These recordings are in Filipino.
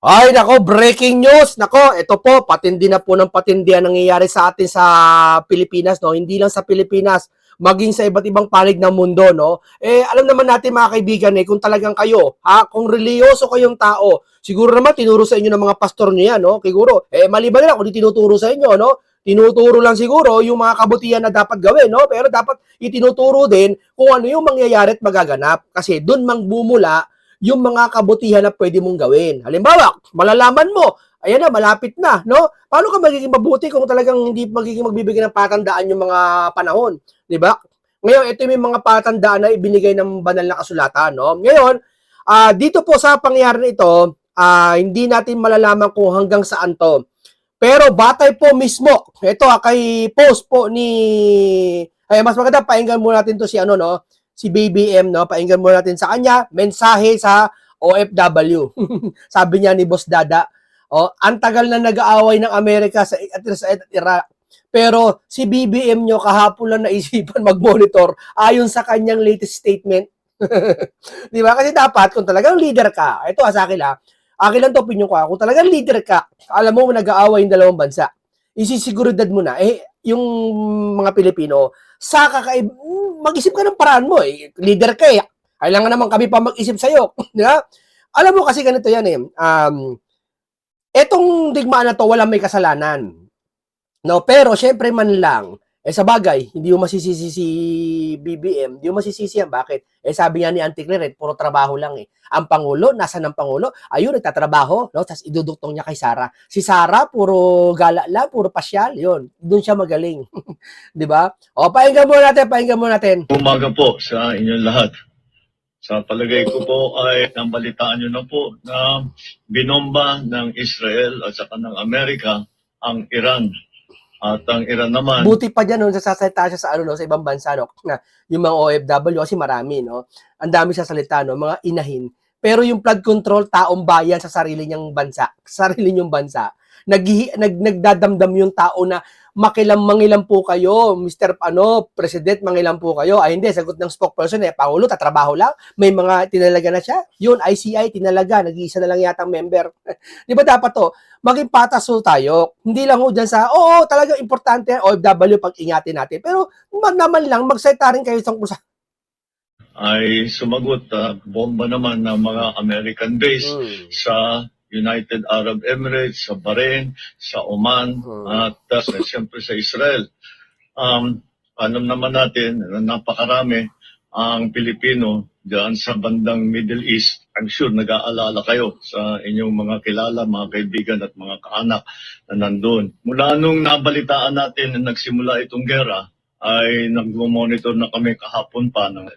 Ay, nako, breaking news. Nako, ito po, patindi na po ng patindi ang nangyayari sa atin sa Pilipinas, no? Hindi lang sa Pilipinas, maging sa iba't ibang panig ng mundo, no? Alam naman natin mga kaibigan, kung talagang kayo, kung religyoso kayong tao, siguro naman tinuro sa inyo ng mga pastor niyo yan, no? Siguro, maliban na kung di tinuturo sa inyo, no? Tinuturo lang siguro yung mga kabutihan na dapat gawin, no? Pero dapat itinuturo din kung ano yung mangyayari at magaganap. Kasi doon mangbumula yung mga kabutihan na pwede mong gawin. Halimbawa, malalaman mo, ayan na, malapit na, no? Paano ka magiging mabuti kung talagang hindi magiging magbibigay ng patandaan yung mga panahon, di ba? Ngayon, ito yung mga patandaan na ibinigay ng banal na kasulatan, no? Ngayon, dito po sa pangyayari na ito, hindi natin malalaman kung hanggang saan to. Pero batay po mismo, ito kay post po ni, ay mas maganda, painggan muna natin to si ano, no? Si BBM, no? Painggan muna natin sa kanya, mensahe sa OFW. Sabi niya ni Boss Dada, ang tagal na nag-aaway ng Amerika sa Iraq. Pero si BBM nyo kahapon lang naisipan mag-monitor ayon sa kanyang latest statement. Di ba? Kasi dapat, kung talagang leader ka, ito sa akin akin lang to opinion ko, kung talagang leader ka, alam mo nag-aaway yung dalawang bansa, isisiguridad mo na, yung mga Pilipino, mag-isip ka ng paraan mo, leader ka kailangan naman kami pa mag-isip sa'yo. Di ba? Alam mo kasi ganito yan etong digmaan na to, walang may kasalanan. No, pero syempre man lang, sa bagay, hindi mo masisisi si BBM, hindi mo masisisi yan. Bakit? Sabi nga ni Auntie Claret, puro trabaho lang Ang Pangulo, nasa ng Pangulo? Ayun, nagtatrabaho, no? Tapos iduduktong niya kay Sara. Si Sara, puro gala lang, puro pasyal, yun. Doon siya magaling. Di ba? O, pakinggan mo natin. Umaga po sa inyong lahat. Sa palagay ko po ay nambalitaan nyo na po na binomba ng Israel at saka ng Amerika ang Iran. At ang Iran naman... Buti pa dyan, no, sasalita siya sa, no, sa ibang bansa, no, na yung mga OFW, kasi marami, no, ang dami siya salita, no, mga inahin. Pero yung flood control, taong bayan sa sarili niyang bansa, sarili niyong bansa, nagdadamdam yung tao na mangilam po kayo, Mr. President, mangilam po kayo. Ay hindi, sagot ng spokesperson, Pangulo, tatrabaho lang. May mga tinalaga na siya. Yun, ICI, tinalaga. Nag-iisa na lang yatang member. Di ba dapat to? Maging patas tayo. Hindi lang ho dyan sa, talagang importante OFW pag ingatin natin. Pero naman lang, magsalita rin kayo tungkol sa ay sumagot, bomba naman ng mga American base sa United Arab Emirates, sa Bahrain, sa Oman, at siyempre sa Israel. Alam naman natin na napakarami ang Pilipino diyan sa bandang Middle East. I'm sure nag-aalala kayo sa inyong mga kilala, mga kaibigan at mga kaanak na nandun. Mula nung nabalitaan natin na nagsimula itong gera, ay nag-monitor na kami kahapon pa ng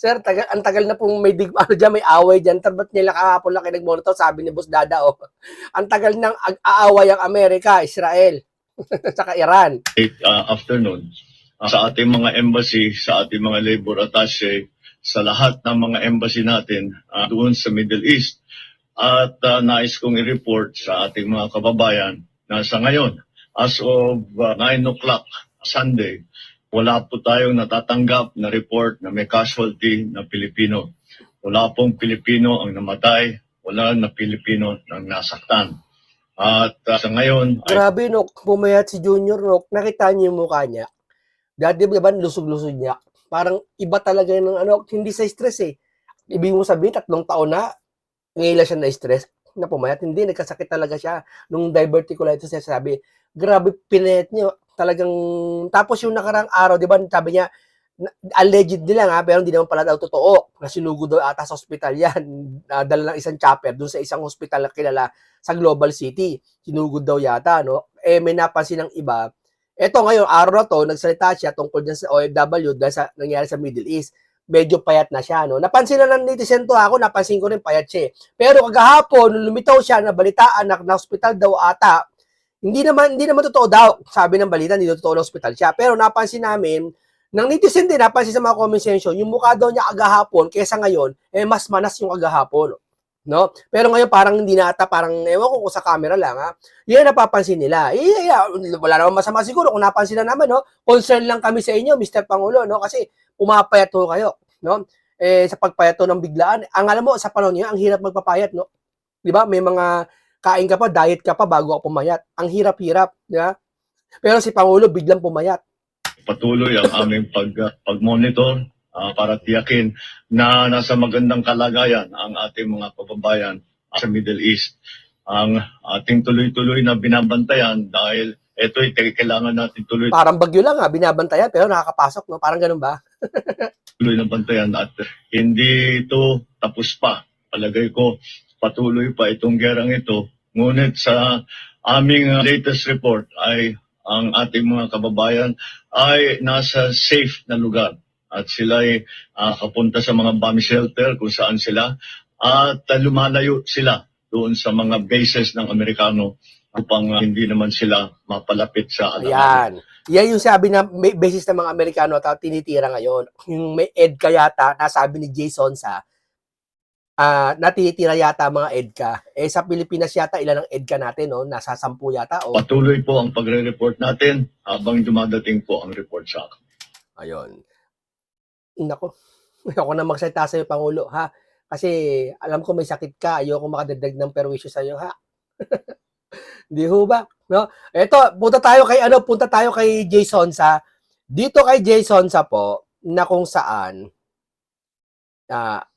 Sir, ang tagal na pong may may away dyan. Ba't nila kahapon lang kayo nag-monitor? Sabi ni Boss Dada, ang tagal nang aaway ang Amerika, Israel, saka Iran. Afternoon, sa ating mga embassy, sa ating mga labor attache, sa lahat ng mga embassy natin doon sa Middle East. At nais kong i-report sa ating mga kababayan na sa ngayon, as of 9 o'clock Sunday, wala po tayong natatanggap na report na may casualty na Pilipino. Wala pong Pilipino ang namatay, wala na Pilipino ang nasaktan. At sa ngayon... Grabe, Nok. Pumayat si Junior, Nok. Nakita niyo yung mukha niya. Dati ba, lusog-lusog niya. Parang iba talaga ng hindi sa stress Ibig mo sabihin, 3 taon na, ngayon siya na-stress, na pumayat. Hindi, nagkasakit talaga siya. Nung diverticulitis siya sabi, grabe pinayat niyo. Talagang, tapos yung nakarang araw, di ba, sabi niya, alleged nila pero hindi naman pala daw totoo. Nasinugod daw ata sa hospital yan. Dala ng isang chopper dun sa isang hospital na kilala sa Global City. Sinugod daw yata, no? May napansin ng iba. Eto ngayon, araw na to, nagsalita siya tungkol dyan sa OFW dahil sa nangyari sa Middle East. Medyo payat na siya, no? Napansin na ng netizen to ako, napansin ko rin payat siya. Pero kagahapon, nung lumitaw siya, nabalitaan na hospital daw ata, hindi naman totoo daw. Sabi ng balita, hindi totoo na hospital siya. Pero napansin namin, nang netizen din, napansin sa mga comment section, yung mukha daw niya agahapon, kesa ngayon, mas manas yung agahapon. No? Pero ngayon parang hindi na ata, parang ewan ko kung sa camera lang Yan napapansin nila. Wala naman masama siguro kung napansin na naman, no? Concern lang kami sa inyo, Mr. Pangulo, no? Kasi pumapayat kayo, no? Sa pagpayat ng biglaan. Ang alam mo, sa panahon niya, ang hirap magpapayat, no? 'Di ba? May mga kain ka pa, diet ka pa bago ka pumayat. Ang hirap-hirap, 'di ba? Pero si Pangulo biglang pumayat. Patuloy ang aming pag-monitor para tiyakin na nasa magandang kalagayan ang ating mga kababayan sa Middle East. Ang ating tuloy-tuloy na binabantayan dahil ito'y kailangan natin tuloy Parang bagyo lang binabantayan pero nakakapasok, no? Parang ganun ba? na bantayan at hindi ito tapos pa. Palagay ko patuloy pa itong gerang ito. Ngunit sa aming latest report ay ang ating mga kababayan ay nasa safe na lugar at sila ay kapunta sa mga bomb shelter kung saan sila at lumalayo sila doon sa mga bases ng Amerikano upang hindi naman sila mapalapit sa Ayan. Yan yung sabi na basis ng mga Amerikano at tinitira ngayon. Yung may EDCA yata, nasabi ni Jason sa natitira yata mga EDCA. Sa Pilipinas yata, ilan ang EDCA natin, no? Nasa 10 yata. O... Patuloy po ang pagre-report natin habang dumadating po ang report sa akin. Ayun. Nako. Ayoko na magsalita sa'yo, Pangulo, ha? Kasi alam ko may sakit ka. Ayoko makadagdag ng perwisyo sa'yo, ha? Di ho ba? No? Ito, punta tayo kay Jason sa dito kay Jason sa po na kung saan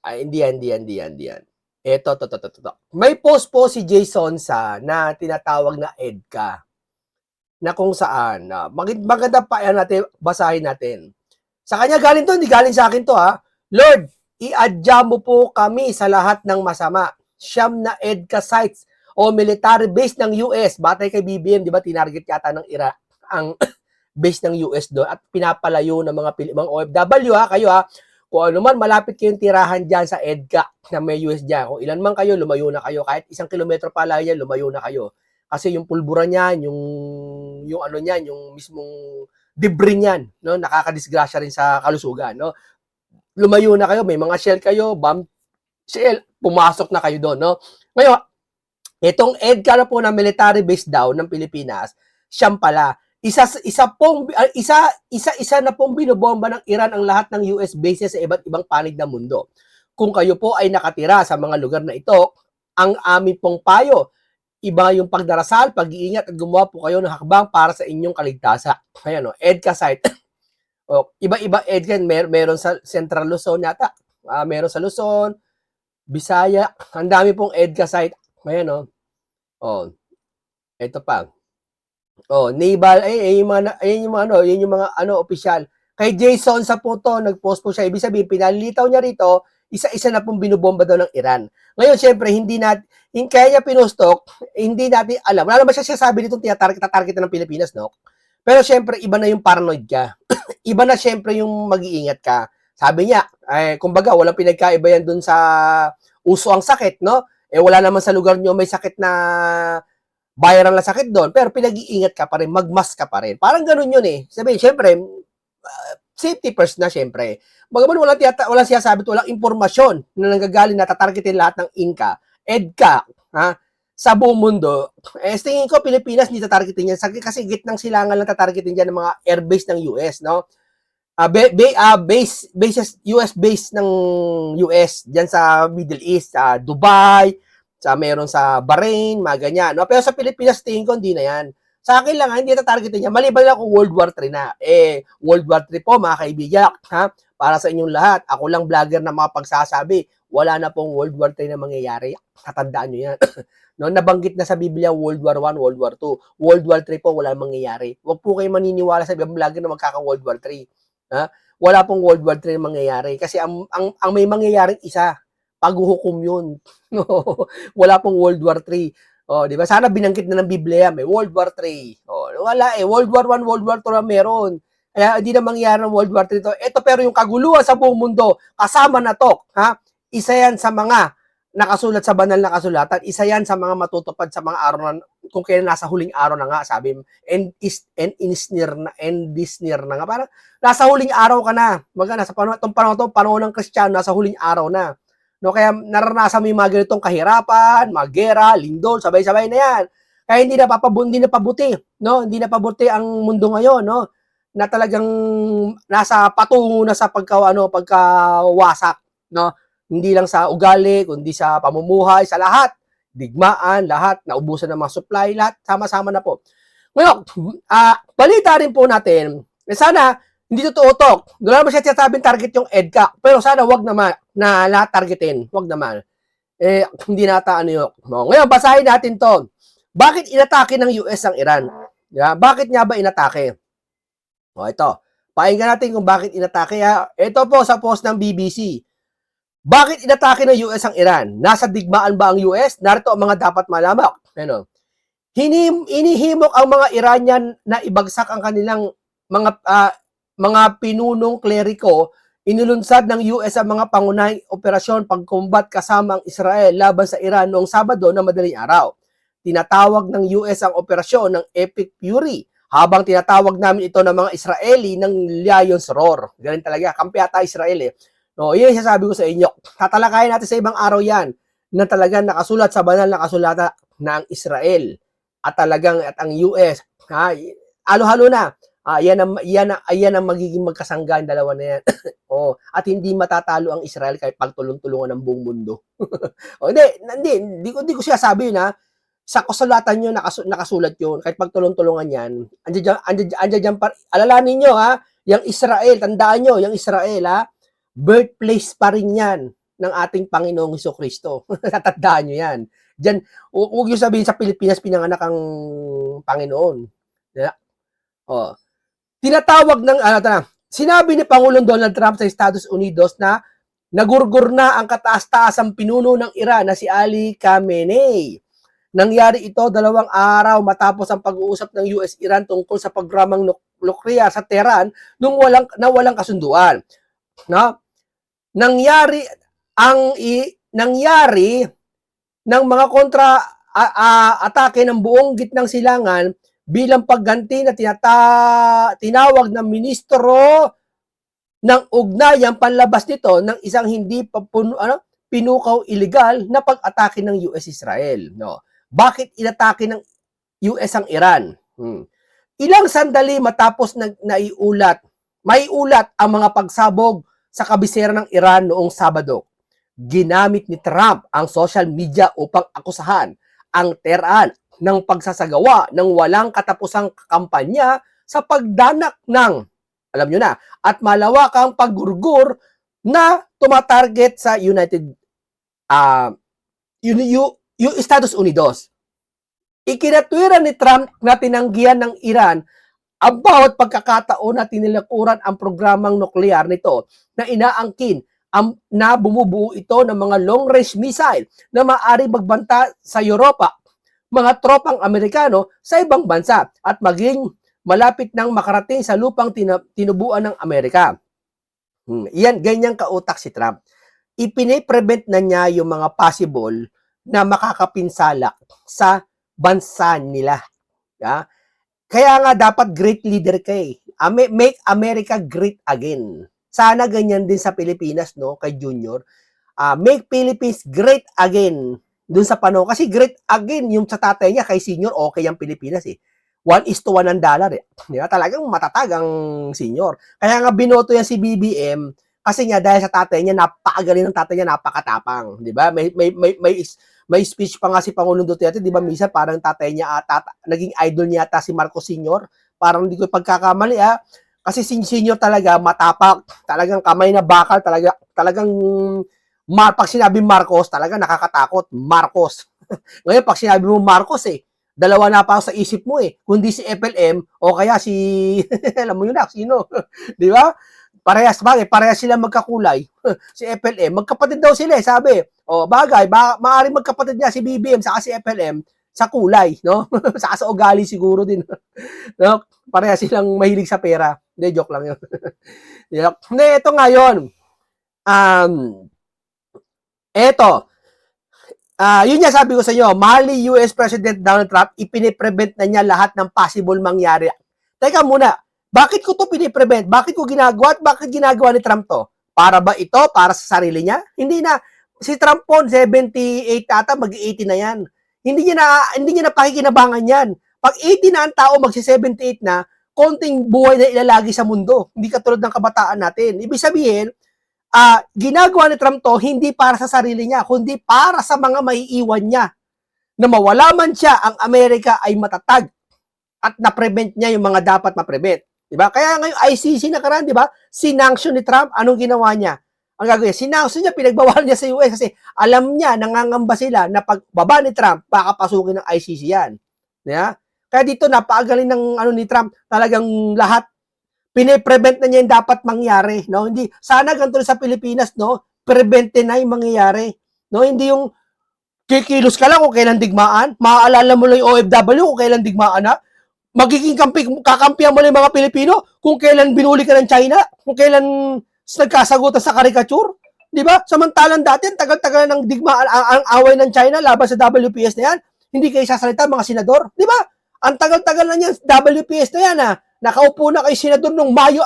hindi yan. Ito, to. May post po si Jason sa na tinatawag na EDCA na kung saan maganda pa yan natin, basahin natin. Sa kanya galing to, hindi galing sa akin to ha. Lord, iadya mo po kami sa lahat ng masama. Siyam na EDCA sites o military base ng US, batay kay BBM, di ba, tinarget yata ng Iraq ang base ng US doon at pinapalayo ng mga OFW kayo kung ano man, malapit kayong tirahan dyan sa EDCA na may US dyan. Kung ilan man kayo, lumayo na kayo. Kahit 1 kilometro pa lang yan, lumayo na kayo. Kasi yung pulbura niyan, yung ano niyan, yung mismong debris niyan, no, nakakadisgrasya rin sa kalusugan, no. Lumayo na kayo, may mga shell kayo, bomb shell, pumasok na kayo doon, no. Ngayon, itong EDCA na po na military base daw ng Pilipinas, siyam pala. Isa na pong binobomba ng Iran ang lahat ng US bases sa iba't ibang panig ng mundo. Kung kayo po ay nakatira sa mga lugar na ito, ang aming pong payo, iba yung pagdarasal, pag-iingat at gumawa po kayo ng hakbang para sa inyong kaligtasan. Ayan EDCA site. Iba-iba EDCA, meron sa Central Luzon yata, meron sa Luzon, Bisaya, ang dami pong EDCA site. Ayan ito pa. Naval, yung mga opisyal. Kay Jason sa photo, nag-post po siya. Ibig sabihin, pinalilitaw niya rito, isa-isa na pong binubomba daw ng Iran. Ngayon, syempre, kaya niya pinostok, hindi natin alam. Wala naman siya sabi dito, tatarget ng Pilipinas, no? Pero syempre, iba na yung paranoid ka. Iba na syempre yung mag-iingat ka. Sabi niya, kumbaga, walang pinagkaiba yan dun sa uso ang sakit, no? Wala naman sa lugar niyo may sakit na viral na sakit doon, pero pinag-iingat ka pa rin, magmask ka pa rin. Parang ganun yun eh. Sabihin, syempre, safety first na syempre. Bagaman walang siyasabi at walang impormasyon na nanggagaling na tatargetin lahat ng EDCA, sa buong mundo. Tingin ko, Pilipinas, hindi tatargetin yan. Kasi gitnang silangan lang tatargetin dyan ng mga airbase ng US, no? US base ng US dyan sa Middle East, sa Dubai, meron sa Bahrain, mga ganyan. No? Pero sa Pilipinas, tingin ko, hindi na yan. Sa akin lang, hindi tatargetin niya. Maliban lang kung World War III na. World War III po, mga kaibigan, para sa inyong lahat. Ako lang vlogger na makapagsasabi, wala na pong World War III na mangyayari. Tatandaan nyo yan. No, nabanggit na sa Biblia, World War I, World War II. World War III po, wala mangyayari. Huwag po kayo maniniwala sa ibang vlogger na magkaka-World War III. Wala pong World War III na mangyayari. Kasi ang may mangyayaring isa, paghuhukom yun. Wala pong World War III. Di ba? Sana binanggit na ng Biblia, may World War III. Wala World War I, World War II na meron. Kaya hindi na mangyari ng World War III to. Ito pero yung kaguluhan sa buong mundo, kasama na to. Isa yan sa mga nakasulat sa banal na kasulatan. Isa yan sa mga matutupad sa mga araw na, kung kailan nasa huling araw na nga, sabi, end is near na nga. Parang nasa huling araw ka na. Nasa panahon ng Kristiyano, nasa huling araw na. No, kaya naranasan mo yung mga ganitong kahirapan, mga gera, lindol, sabay-sabay na yan. Kaya hindi na pabuti, no? Hindi na pabuti ang mundo ngayon, no? Na talagang nasa patungo na sa pagkawasak, no? Hindi lang sa ugali, kundi sa pamumuhay, sa lahat. digmaan, lahat, naubusan ng mga supply, lahat, sama-sama na po. Ngayon, balita rin po natin, sana, hindi totoo to. Wala naman siya sinasabing target yung EDCA. Pero sana wag naman na lahat targetin. Wag naman. Hindi nata ano yun. No. Ngayon, basahin natin to. Bakit inatake ng US ang Iran? Yeah? Bakit nga ba inatake? O, ito. Pakinggan natin kung bakit inatake. Ito po sa post ng BBC. Bakit inatake ng US ang Iran? Nasa digmaan ba ang US? Narito ang mga dapat malaman. Ano? Inihimok ang mga Iranian na ibagsak ang kanilang mga pinunong kleriko, inulunsad ng US ang mga pangunahing operasyon pagkombat kasama ang Israel laban sa Iran noong Sabado na madaling araw. Tinatawag ng US ang operasyon ng Epic Fury, habang tinatawag namin ito ng mga Israeli ng Lion's Roar. Ganun talaga, kampi ata Israel eh. No, yun yung sasabi ko sa inyo. Tatalakayin natin sa ibang araw yan na talagang nakasulat sa banal na kasulatan na ang Israel at talagang at ang US. Halo-halo na. Yan ang magiging magkasangga ang dalawa na yan. At hindi matatalo ang Israel kahit pagtulong-tulungan ng buong mundo. Hindi ko siya sabi na sa kasulatan nyo, nakasulat yun. Kahit pagtulong-tulungan yan, andyan dyan alalanin nyo yung Israel, tandaan nyo, yung Israel birthplace pa rin yan ng ating Panginoong Hesukristo. Tatandaan nyo yan. Diyan, huwag yung sabihin sa Pilipinas pinanganak ang Panginoon. Tinatawag ng, sinabi ni Pangulong Donald Trump sa Estados Unidos na nagurgur na ang kataas-taasang pinuno ng Iran na si Ali Khamenei. Nangyari ito 2 araw matapos ang pag-uusap ng US-Iran tungkol sa programang nuklear sa Tehran nung walang kasunduan. No? Nangyari ng mga atake ng buong gitnang silangan bilang pagganti na tinawag ng ministro ng ugnayang panlabas nito ng isang hindi pinukaw illegal na pag-atake ng US-Israel. No? Bakit inatake ng US ang Iran? Ilang sandali matapos maiulat ang mga pagsabog sa kabisera ng Iran noong Sabado. Ginamit ni Trump ang social media upang akusahan ang Tehran ng pagsasagawa ng walang katapusang kampanya sa pagdanak ng, alam nyo na, at malawakang paggurgur na tumatarget sa Estados Unidos. Ikinatwiran ni Trump na tinanggihan ng Iran ang bawat pagkakataon na tinilakuran ang programang nuklear nito na inaangkin na bumubuo ito ng mga long-range missile na maaari magbanta sa Europa, mga tropang Amerikano sa ibang bansa at maging malapit nang makarating sa lupang tinubuan ng Amerika. Ganyang kautak si Trump. Ipine-prevent na niya yung mga possible na makakapinsala sa bansa nila. Kaya nga dapat great leader ka eh. Make America great again. Sana ganyan din sa Pilipinas, no, kay Junior. Make Philippines great again dun sa panahon. Kasi great again yung sa tatay niya, kay Senior, okay ang Pilipinas eh. 1:1 ang dollar eh. Diba? Talagang matatag ang Senior. Kaya nga binoto yan si BBM kasi nga dahil sa tatay niya, napakagaling ng tatay niya, napakatapang. Diba? May speech pa nga si Pangulong Duterte, di ba, minsan parang tatay niya naging idol niya ata si Marcos Senior. Parang hindi ko pagkakamali kasi Senior talaga matapak, talagang kamay na bakal, talagang pag sinabi Marcos, talaga nakakatakot, Marcos. Ngayon pag sinabi mo Marcos dalawa na pa sa isip mo kundi si FLM o kaya si alam mo yun sino, di ba? Parehas sila magkakulay. Si FLM, magkapatid daw sila sabi. Maaaring magkapatid niya si BBM saka si FLM sa kulay, no? Saka sa ugali siguro din. No? Parehas silang mahilig sa pera. Hindi, joke lang yun. Ito ngayon. Yun nga sabi ko sa inyo, mali US President Donald Trump, ipine-prevent na niya lahat ng possible mangyari. Teka muna, bakit ko to pine-prevent? Bakit ko ginagawa at bakit ginagawa ni Trump to? Para ba ito? Para sa sarili niya? Hindi na. Si Trump po, 78 ata, mag-80 na yan. Hindi niya na pakikinabangan yan. Pag 80 na ang tao, magsi-78 na, konting buhay na ilalagi sa mundo. Hindi katulad ng kabataan natin. Ibig sabihin, ginagawa ni Trump to hindi para sa sarili niya, kundi para sa mga maiiwan niya. na mawala man siya, ang Amerika ay matatag at na-prevent niya yung mga dapat ma-prevent. Diba? Kaya ngayon ICC nakaraan, diba? Sinanction ni Trump, anong ginawa niya? Ang gagawin, sinanction niya, pinagbawal niya sa US kasi alam niya, nangangamba sila na pagbaba ni Trump, pakapasukin ng ICC yan. Diba? Kaya dito, napakagaling ng ni Trump, talagang lahat, pine-prevent na niya yung dapat mangyari. No? Hindi, sana ganito sa Pilipinas, no? Prevente na yung mangyayari. No? Hindi yung kikilos ka lang kung kailan digmaan, maaalala mo lang yung OFW kung kailan digmaan na, magiging kakampihan mo lang yung mga Pilipino kung kailan binuli ka ng China, kung kailan nagkasagutan sa karikature. Di ba? Samantalang dati, tagal-tagal ng digmaan, ang away ng China laban sa WPS na yan, hindi kayo sasalita mga senador. Di ba? Ang tagal-tagal na yan, WPS na yan, ha? Nakaupo na kayo senador nung Mayo,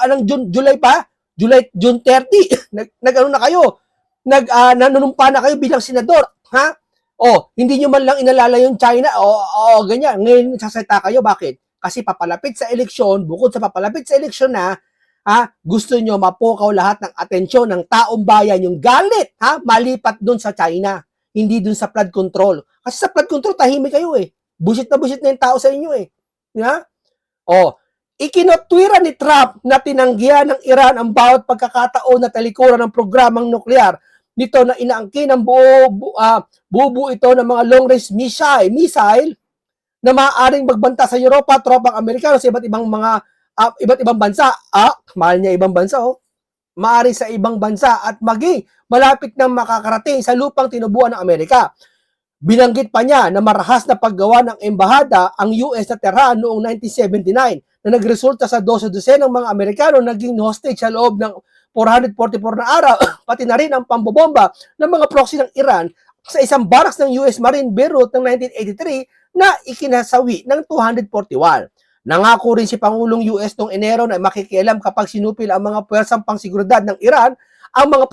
July pa? June 30. Nag-ano na kayo? Nanunumpa na kayo bilang senador. Ha? Hindi nyo man lang inalala yung China. Ganyan. Ngayon, sasalita kayo. Bakit? Kasi papalapit sa eleksyon, bukod sa papalapit sa eleksyon na, gusto nyo mapukaw lahat ng atensyon ng taong bayan, yung galit, malipat dun sa China, hindi dun sa flood control. Kasi sa flood control, tahimik kayo eh. Busit na yung tao sa inyo eh. Ikinotwira ni Trump na tinanggihan ng Iran ang bawat pagkakataon na talikuran ng programang nuklear nito na inaangkin ng buo ito ng mga long-range missile na maaaring magbanta sa Europa, tropang Amerikano sa iba't ibang bansa. Mahal niya ibang bansa, Maaaring sa ibang bansa at maging malapit nang makakarating sa lupang tinubuan ng Amerika. Binanggit pa niya na marahas na paggawa ng embahada ang US sa Tehran noong 1979 na nagresulta sa 12 ng mga Amerikano naging hostage sa loob ng 444 na araw, pati na rin ang pambobomba ng mga proxy ng Iran sa isang barracks ng US Marine Beirut ng 1983 na ikinasawi ng 241. Nangako rin si Pangulong US noong Enero na makikialam kapag sinupil ang mga puwersang pangseguridad ng Iran ang mga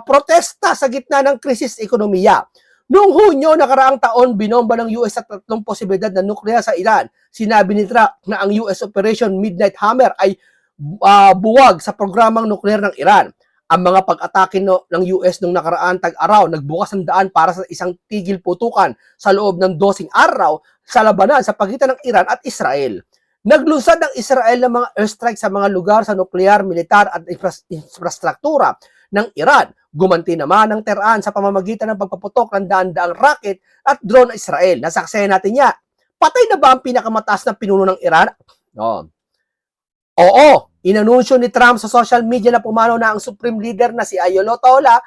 protesta sa gitna ng krisis ekonomiya. Noong Hunyo nakaraang taon, binomba ng US sa 3 posibilidad na nuklear sa Iran. Sinabi ni Trump na ang US Operation Midnight Hammer ay buwag sa programang nuklear ng Iran. Ang mga pag-atake ng US nung nakaraan tag-araw nagbukas ng daan para sa isang tigil putukan sa loob ng 12 araw sa labanan sa pagitan ng Iran at Israel. Naglunsad ng Israel ng mga airstrike sa mga lugar sa nuklear, militar at infrastruktura ng Iran. Gumanti naman ng Tehran sa pamamagitan ng pagpaputok ng daan-daang rocket at drone ng Israel. Nasaksayan natin niya. Patay na ba ang pinakamataas na pinuno ng Iran? Oo, inanunsyo ni Trump sa social media na pumanaw na ang supreme leader na si Ayatollah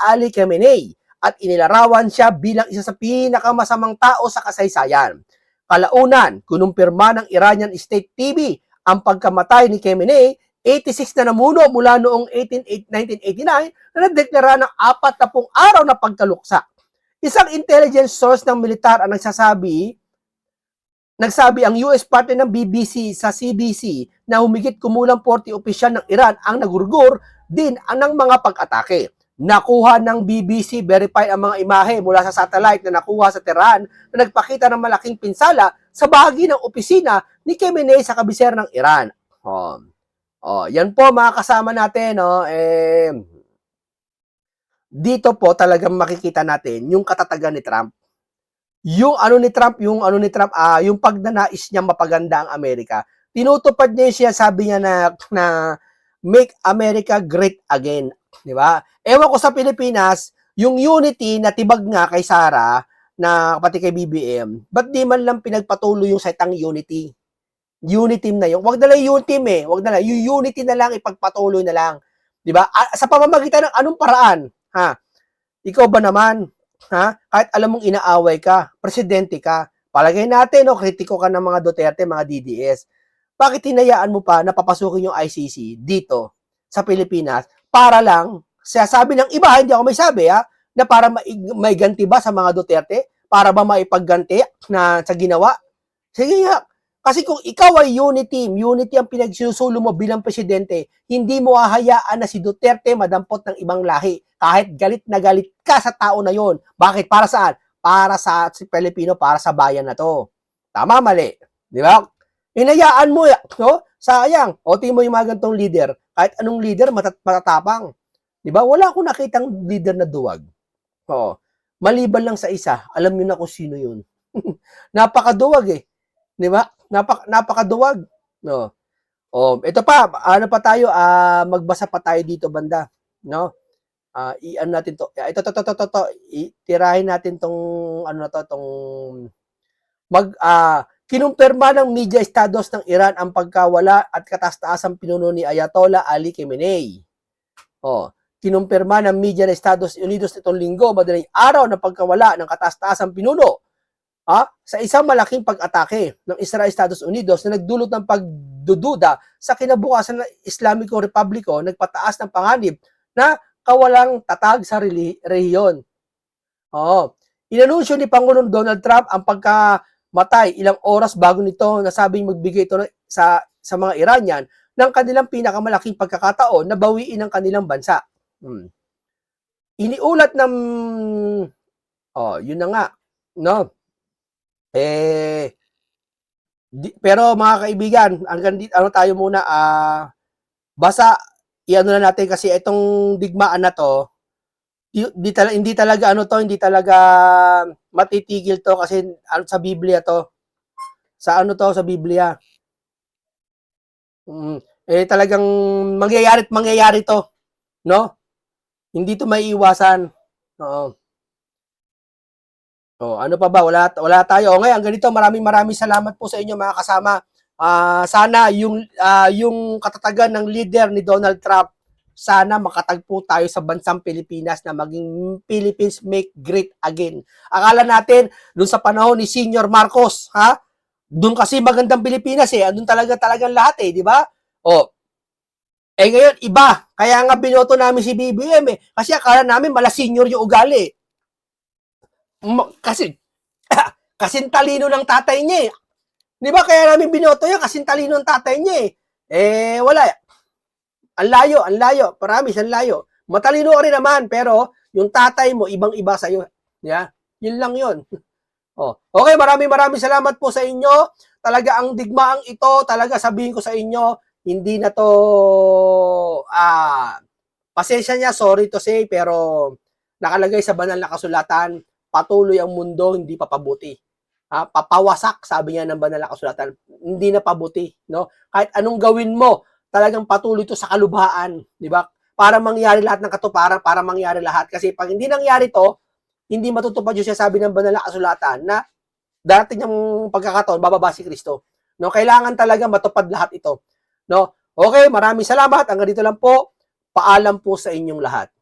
Ali Khamenei at inilarawan siya bilang isa sa pinakamasamang tao sa kasaysayan. Kalaunan, kinumpirma ng Iranian State TV ang pagkamatay ni Khamenei, 86 na namuno mula noong 1989 na nagdeklara ng 40 araw na pagkaluksa. Isang intelligence source ng militar ang nagsabi ang US partner ng BBC sa CBC na humigit kumulang 40 opisyal ng Iran ang nagurgur din ng mga pag-atake. Nakuha ng BBC verified ang mga imahe mula sa satellite na nakuha sa Tehran na nagpakita ng malaking pinsala sa bahagi ng opisina ni Khamenei sa kabisera ng Iran. Yan po mga kasama natin, dito po talagang makikita natin yung katatagan ni Trump. Yung pagnanais niya mapaganda ang Amerika, tinutupad niya sabi niya na make America great again, di ba? Ewan ko sa Pilipinas, yung unity na tibag nga kay Sara, na pati kay BBM, ba't di man lang pinagpatuloy yung salitang unity? Unity na yun. Wag na lang yung team wag na lang. Yung unity na lang, ipagpatuloy na lang. Di ba? Sa pamamagitan ng anong paraan, Ikaw ba naman, kahit alam mong inaaway ka, presidente ka, palagay natin, kritiko ka ng mga Duterte, mga DDS, bakit hinayaan mo pa na papasukin yung ICC dito sa Pilipinas para lang, sabi ng iba, hindi ako may sabi, na para may ganti ba sa mga Duterte? Para ba maipagganti na sa ginawa? Sige nga. Kasi kung ikaw ay unity ang pinagsusulo mo bilang presidente, hindi mo hahayaan na si Duterte madampot ng ibang lahi. Kahit galit na galit ka sa tao na yon. Bakit? Para saan? Para sa si Pilipino, para sa bayan na to. Tama, mali. Di ba? Hinayaan mo, sayang. Tingin mo yung mga gantong leader. Kahit anong leader, matatapang. Di ba? Wala akong nakitang leader na duwag. Maliban lang sa isa, alam niyo na kung sino yun. Napakaduwag eh. Di ba? Napakaduwag. No. Ito pa, ano pa tayo, magbasa pa tayo dito banda. No? I-ano natin to. Ito. Tirahin natin tong, ano na to, tong, kinumpirma ng media estados ng Iran ang pagkawala at kataas-taasang pinuno ni Ayatollah Ali Khamenei. Kinumpirma ng media ng Estados Unidos nitong linggo, madaling araw na pagkawala ng kataas-taasang pinuno sa isang malaking pag-atake ng Israel Estados Unidos na nagdulot ng pagdududa sa kinabukasan ng Islamico Republico, nagpataas ng panganib na kawalang tatag sa rehiyon. Inanunsyo ni Pangulong Donald Trump ang pagkamatay ilang oras bago nito nasabing magbigay ito sa mga Iranian ng kanilang pinakamalaking pagkakataon na bawiin ang kanilang bansa. Iniulat ng yun na nga, no? Pero mga kaibigan, hanggang dito, ano tayo muna, basta iano na natin kasi itong digmaan na to, hindi talaga hindi talaga matitigil to kasi sa Biblia to. Sa Biblia. Talagang mangyayari to, no? Hindi to maiiwasan. Oo. Ano pa ba? Wala tayo. Ngayon, ganito, maraming salamat po sa inyo mga kasama. Sana yung katatagan ng leader ni Donald Trump, sana makatagpo tayo sa bansang Pilipinas na maging Philippines make great again. Akala natin doon sa panahon ni Senior Marcos, doon kasi magandang Pilipinas doon talagang lahat di ba? Ngayon iba. Kaya nga binoto namin si BBM kasi akala namin mala senior yung ugali. Kasi talino ng tatay niya Di ba? Kaya namin binoto yun kasi talino ng tatay niya wala. Ang layo. Promise, ang layo. Matalino ka rin naman, pero yung tatay mo, ibang-iba sa'yo. Yeah? Yun lang yun. Okay, maraming salamat po sa inyo. Talaga ang digmaang ito, talaga sabihin ko sa inyo, hindi na to, pasensya niya, sorry to say, pero nakalagay sa banal na kasulatan, patuloy ang mundo, hindi papabuti. Papawasak, sabi niya ng banal na kasulatan, hindi na pabuti. No? Kahit anong gawin mo, talagang patuloy to sa kalubhaan. Di ba? Para mangyari lahat ng katuparan, para mangyari lahat. Kasi pag hindi nangyari to, hindi matutupad yung sabi ng banal na kasulatan na darating yung pagkakataon, bababa si Kristo. No? Kailangan talaga matupad lahat ito. No? Okay, maraming salamat. Hanggang dito lang po. Paalam po sa inyong lahat.